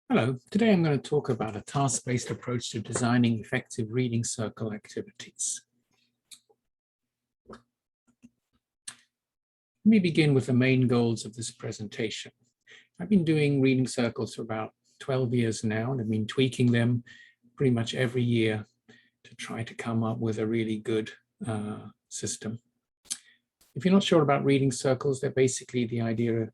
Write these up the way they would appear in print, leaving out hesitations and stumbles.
Hello, today I'm going to talk about a task-based approach to designing effective reading circle activities. Let me begin with the main goals of this presentation. I've been doing reading circles for about 12 years now, and I've been tweaking them pretty much every year to try to come up with a really good system. If you're not sure about reading circles, they're basically the idea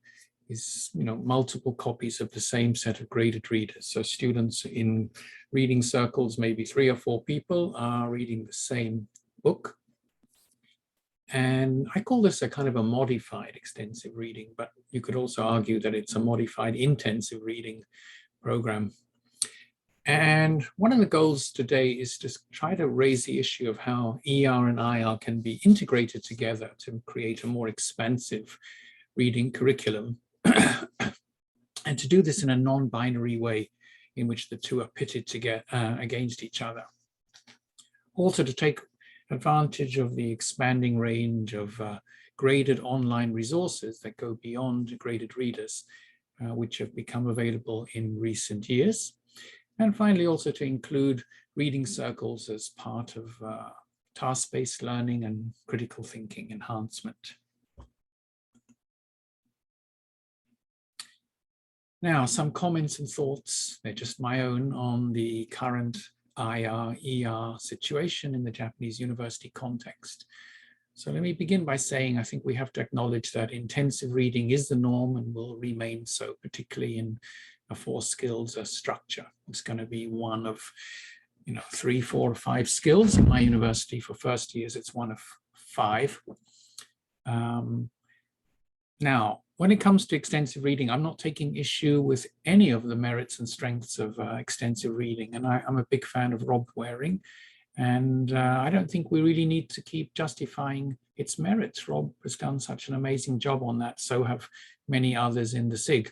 is, multiple copies of the same set of graded readers. So students in reading circles, maybe 3 or 4 people, are reading the same book. And I call this a kind of a modified extensive reading, but you could also argue that it's a modified intensive reading program. And one of the goals today is to try to raise the issue of how ER and IR can be integrated together to create a more expansive reading curriculum. And to do this in a non-binary way in which the two are pitted together against each other. Also to take advantage of the expanding range of graded online resources that go beyond graded readers, which have become available in recent years. And finally, also to include reading circles as part of task-based learning and critical thinking enhancement. Now, some comments and thoughts, they're just my own, on the current IR-ER situation in the Japanese university context. So let me begin by saying I think we have to acknowledge that intensive reading is the norm and will remain so, particularly in a 4 skills structure. It's going to be one of 3, 4, or 5 skills. In my university for first years, it's one of 5. Now, when it comes to extensive reading, I'm not taking issue with any of the merits and strengths of extensive reading. And I'm a big fan of Rob Waring. And I don't think we really need to keep justifying its merits. Rob has done such an amazing job on that. So have many others in the SIG.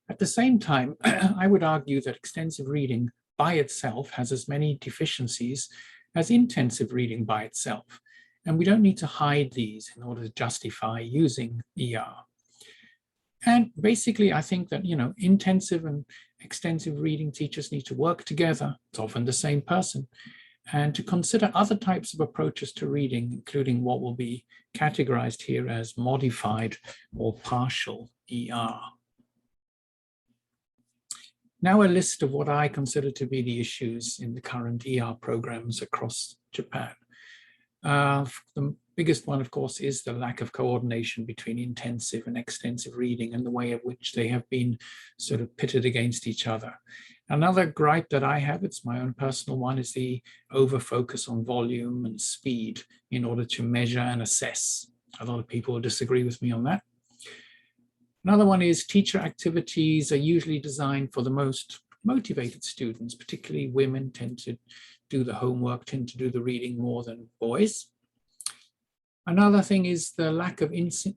At the same time, I would argue that extensive reading by itself has as many deficiencies as intensive reading by itself. And we don't need to hide these in order to justify using ER. And basically, I think that, intensive and extensive reading teachers need to work together. It's often the same person. And to consider other types of approaches to reading, including what will be categorized here as modified or partial ER. Now a list of what I consider to be the issues in the current ER programs across Japan. The biggest one, of course, is the lack of coordination between intensive and extensive reading and the way in which they have been sort of pitted against each other. Another gripe that I have, it's my own personal one, is the over-focus on volume and speed in order to measure and assess. A lot of people will disagree with me on that. Another one is teacher activities are usually designed for the most motivated students, particularly women tend to do the homework, tend to do the reading more than boys. Another thing is the lack of intrinsic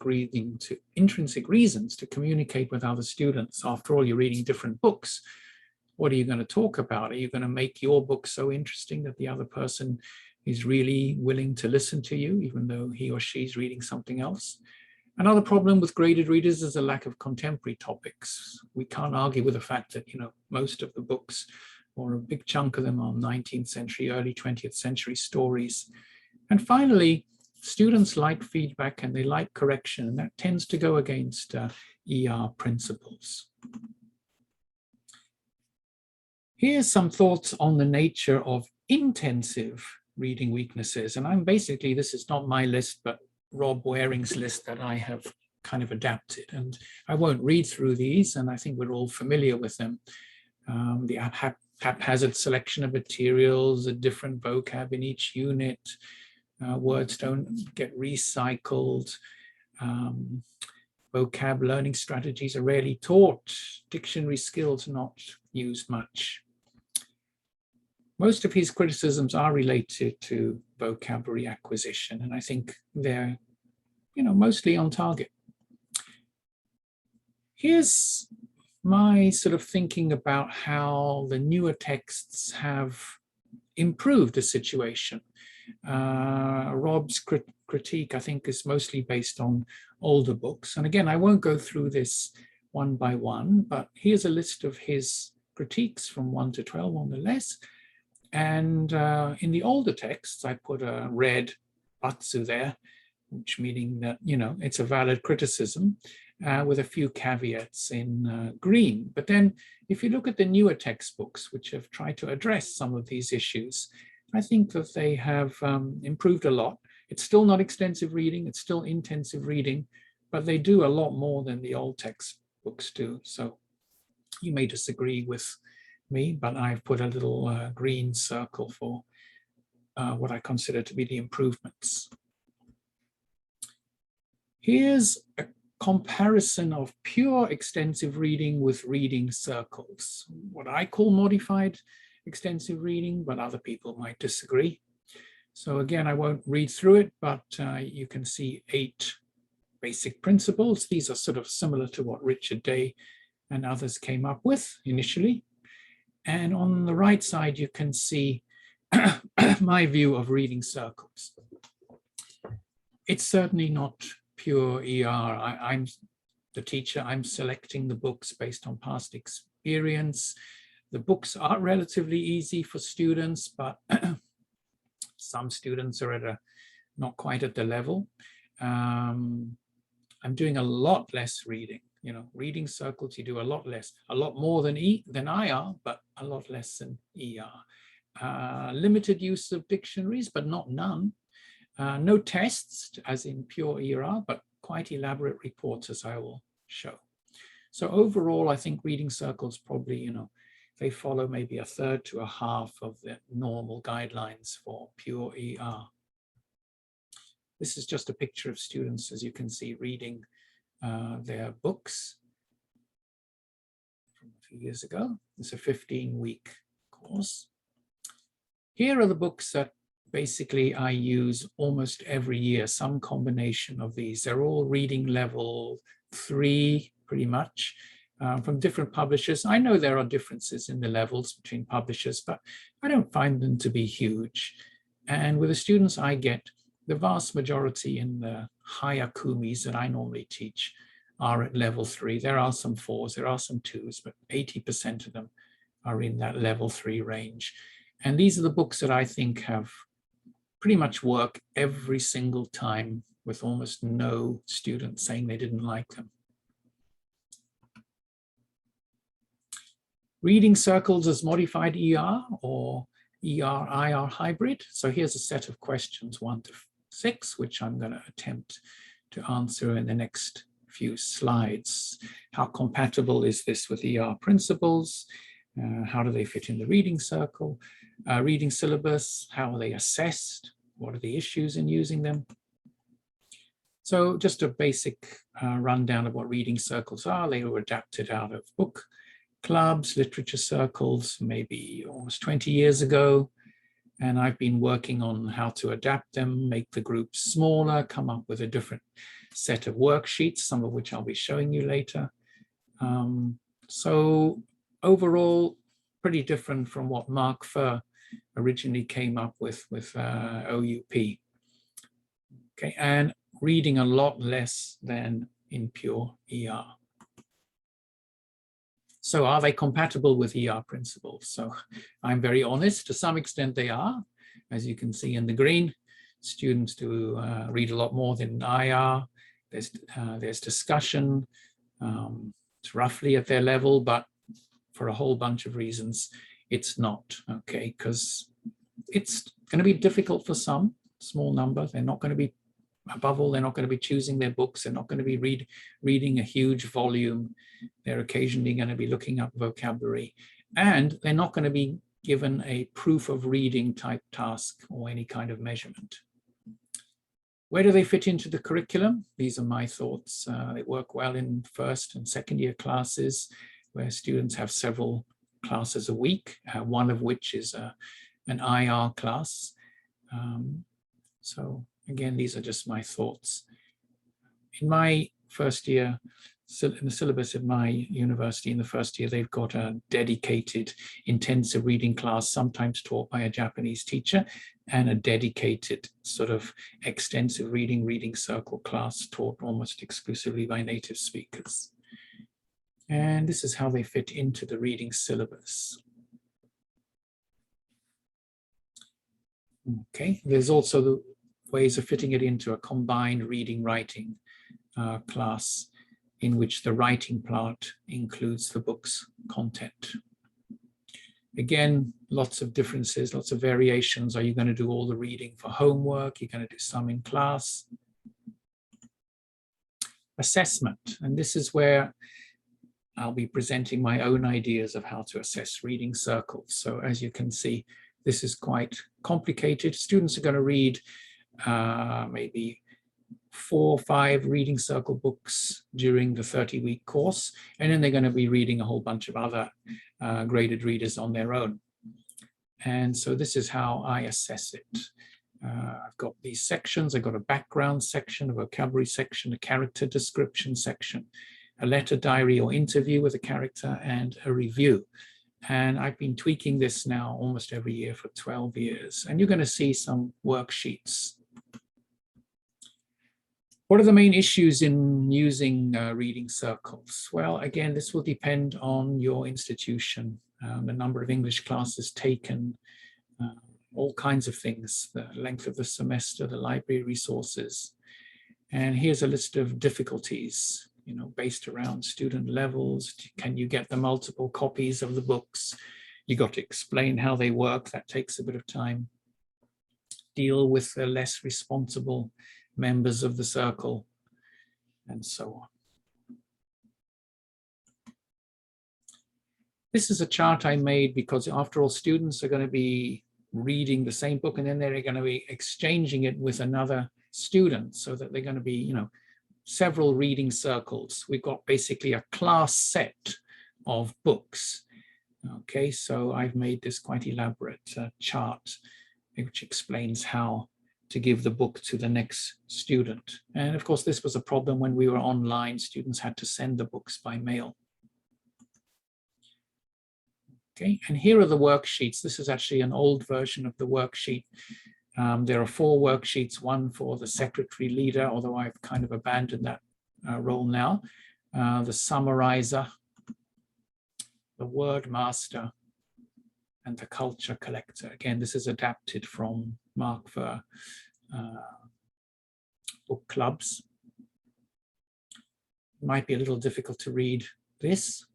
reasons to communicate with other students. After all, you're reading different books. What are you going to talk about? Are you going to make your book so interesting that the other person is really willing to listen to you, even though he or she's reading something else? Another problem with graded readers is a lack of contemporary topics. We can't argue with the fact that, most of the books, or a big chunk of them, are 19th century, early 20th century stories. And finally, students like feedback and they like correction, and that tends to go against ER principles. Here's some thoughts on the nature of intensive reading weaknesses. And this is not my list, but Rob Waring's list that I have kind of adapted. And I won't read through these, and I think we're all familiar with them. The haphazard selection of materials, a different vocab in each unit, words don't get recycled, vocab learning strategies are rarely taught, dictionary skills not used much. Most of his criticisms are related to vocabulary acquisition, and I think they're, mostly on target. Here's my sort of thinking about how the newer texts have improved the situation. Rob's critique, I think, is mostly based on older books. And again, I won't go through this one by one, but here's a list of his critiques from 1 to 12 on the less. And in the older texts, I put a red batsu there, which meaning that, you know, it's a valid criticism, with a few caveats in green. But then if you look at the newer textbooks, which have tried to address some of these issues, I think that they have improved a lot. It's still not extensive reading, it's still intensive reading, but they do a lot more than the old textbooks do. So you may disagree with me, but I've put a little green circle for what I consider to be the improvements. Here's a comparison of pure extensive reading with reading circles, what I call modified extensive reading, but other people might disagree. So again, I won't read through it, but you can see 8 basic principles. These are sort of similar to what Richard Day and others came up with initially. And on the right side, you can see my view of reading circles. It's certainly not pure ER. I'm the teacher, I'm selecting the books based on past experience. The books are relatively easy for students, but some students are at not quite at the level. I'm doing a lot less reading. You know, reading circles, you do a lot less, a lot more than IR, but a lot less than ER. Limited use of dictionaries, but not none. No tests, as in pure ER, but quite elaborate reports, as I will show. So overall, I think reading circles probably, you know, they follow maybe 1/3 to 1/2 of the normal guidelines for pure ER. This is just a picture of students, as you can see, reading their books from a few years ago. It's a 15-week course. Here are the books that basically I use almost every year, some combination of these. They're all reading level 3, pretty much, from different publishers. I know there are differences in the levels between publishers, but I don't find them to be huge. And with the students I get, the vast majority in the higher kumis that I normally teach are at level 3. There are some 4s, there are some 2s, but 80% of them are in that level 3 range. And these are the books that I think have pretty much work every single time, with almost no students saying they didn't like them. Reading circles as modified ER or ER-IR hybrid. So here's a set of questions 1 to 6, which I'm going to attempt to answer in the next few slides. How compatible is this with ER principles? How do they fit in the reading circle? Reading syllabus, how are they assessed? What are the issues in using them? So just a basic rundown of what reading circles are. They were adapted out of book clubs, literature circles, maybe almost 20 years ago. And I've been working on how to adapt them, make the groups smaller, come up with a different set of worksheets, some of which I'll be showing you later. So overall, pretty different from what Mark Furr originally came up with OUP. Okay, and reading a lot less than in pure ER. So are they compatible with ER principles? So I'm very honest, to some extent they are. As you can see in the green, students do read a lot more than IR. There's discussion, it's roughly at their level, but for a whole bunch of reasons, it's not, okay? Because it's gonna be difficult for some, small number. They're not gonna be, above all, they're not gonna be choosing their books. They're not gonna be reading a huge volume. They're occasionally gonna be looking up vocabulary. And they're not gonna be given a proof of reading type task or any kind of measurement. Where do they fit into the curriculum? These are my thoughts. They work well in first and second year classes, where students have several classes a week, one of which is an IR class. So again, these are just my thoughts. In my first year, in the syllabus at my university in the first year, they've got a dedicated intensive reading class, sometimes taught by a Japanese teacher, and a dedicated sort of extensive reading circle class taught almost exclusively by native speakers. And this is how they fit into the reading syllabus. Okay, there's also the ways of fitting it into a combined reading writing class in which the writing part includes the book's content. Again, lots of differences, lots of variations. Are you going to do all the reading for homework? You're going to do some in class. Assessment, and this is where I'll be presenting my own ideas of how to assess reading circles. So as you can see, this is quite complicated. Students are going to read maybe 4 or 5 reading circle books during the 30-week course, and then they're going to be reading a whole bunch of other graded readers on their own. And so this is how I assess it. I've got these sections. I've got a background section, a vocabulary section, a character description section, a letter, diary, or interview with a character, and a review. And I've been tweaking this now almost every year for 12 years. And you're going to see some worksheets. What are the main issues in using reading circles? Well, again, this will depend on your institution, the number of English classes taken, all kinds of things, the length of the semester, the library resources. And here's a list of difficulties, based around student levels. Can you get the multiple copies of the books? You got to explain how they work. That takes a bit of time. Deal with the less responsible members of the circle, and so on. This is a chart I made because, after all, students are going to be reading the same book, and then they're going to be exchanging it with another student, so that they're going to be, several reading circles. We've got basically a class set of books. Okay, so I've made this quite elaborate chart which explains how to give the book to the next student. And of course, this was a problem when we were online. Students had to send the books by mail. Okay, and here are the worksheets. This is actually an old version of the worksheet. There are 4 worksheets, one for the secretary leader, although I've kind of abandoned that role now, the summarizer, the word master, and the culture collector. Again, this is adapted from Mark for book clubs. It might be a little difficult to read this,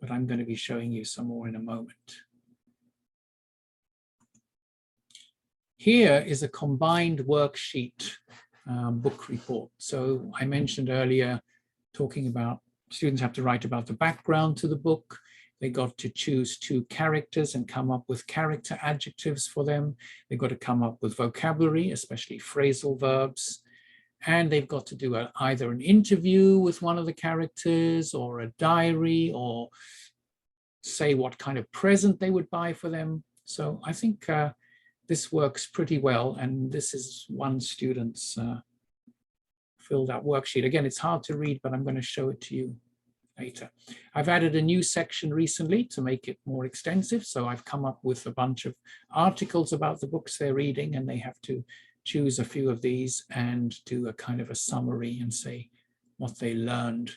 but I'm going to be showing you some more in a moment. Here is a combined worksheet book report. So I mentioned earlier, talking about students have to write about the background to the book. They got to choose 2 characters and come up with character adjectives for them. They've got to come up with vocabulary, especially phrasal verbs. And they've got to do either an interview with one of the characters, or a diary, or say what kind of present they would buy for them. So I think this works pretty well. And this is one student's filled out worksheet. Again, it's hard to read, but I'm going to show it to you later. I've added a new section recently to make it more extensive. So I've come up with a bunch of articles about the books they're reading, and they have to choose a few of these and do a kind of a summary and say what they learned.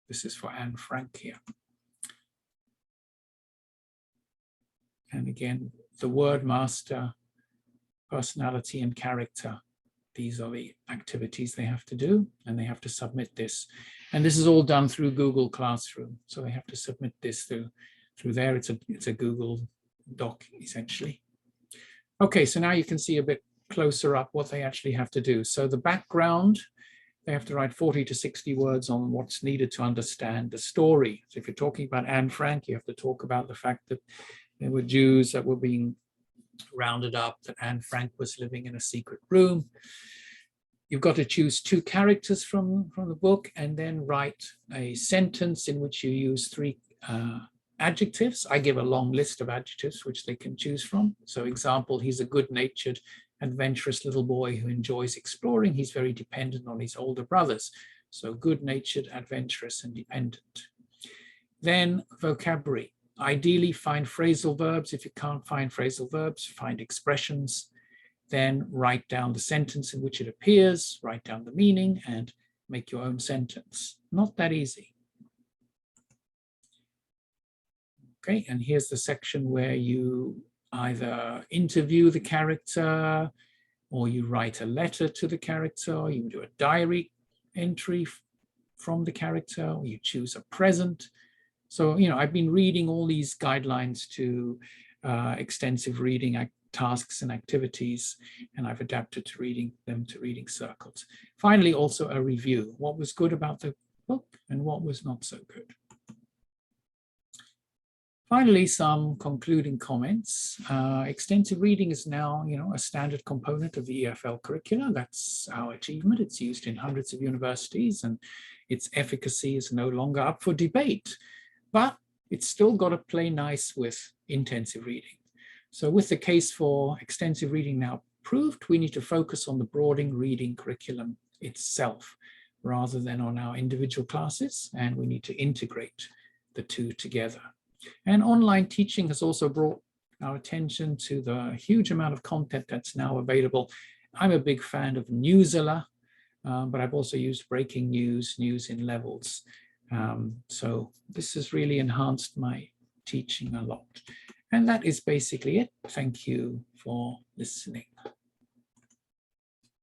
This is for Anne Frank here. And again, the word master, personality, and character. These are the activities they have to do, and they have to submit this. And this is all done through Google Classroom. So they have to submit this through there. It's a Google Doc, essentially. Okay, so now you can see a bit closer up what they actually have to do. So the background, they have to write 40 to 60 words on what's needed to understand the story. So if you're talking about Anne Frank, you have to talk about the fact that there were Jews that were being rounded up, that Anne Frank was living in a secret room. You've got to choose 2 characters from the book, and then write a sentence in which you use 3 adjectives. I give a long list of adjectives which they can choose from. So example, he's a good-natured, adventurous little boy who enjoys exploring. He's very dependent on his older brothers. So good-natured, adventurous, and dependent. Then vocabulary. Ideally, find phrasal verbs. If you can't find phrasal verbs, find expressions. Then write down the sentence in which it appears, write down the meaning, and make your own sentence. Not that easy. Okay, and here's the section where you either interview the character, or you write a letter to the character, or you do a diary entry from the character, or you choose a present. So, I've been reading all these guidelines to extensive reading tasks and activities, and I've adapted to reading them to reading circles. Finally, also a review. What was good about the book and what was not so good. Finally, some concluding comments. Extensive reading is now, a standard component of the EFL curricula. That's our achievement. It's used in hundreds of universities, and its efficacy is no longer up for debate. But it's still got to play nice with intensive reading. So with the case for extensive reading now proved, we need to focus on the broadening reading curriculum itself, rather than on our individual classes, and we need to integrate the two together. And online teaching has also brought our attention to the huge amount of content that's now available. I'm a big fan of Newsella, but I've also used breaking news, news in levels. So this has really enhanced my teaching a lot. And that is basically it. Thank you for listening.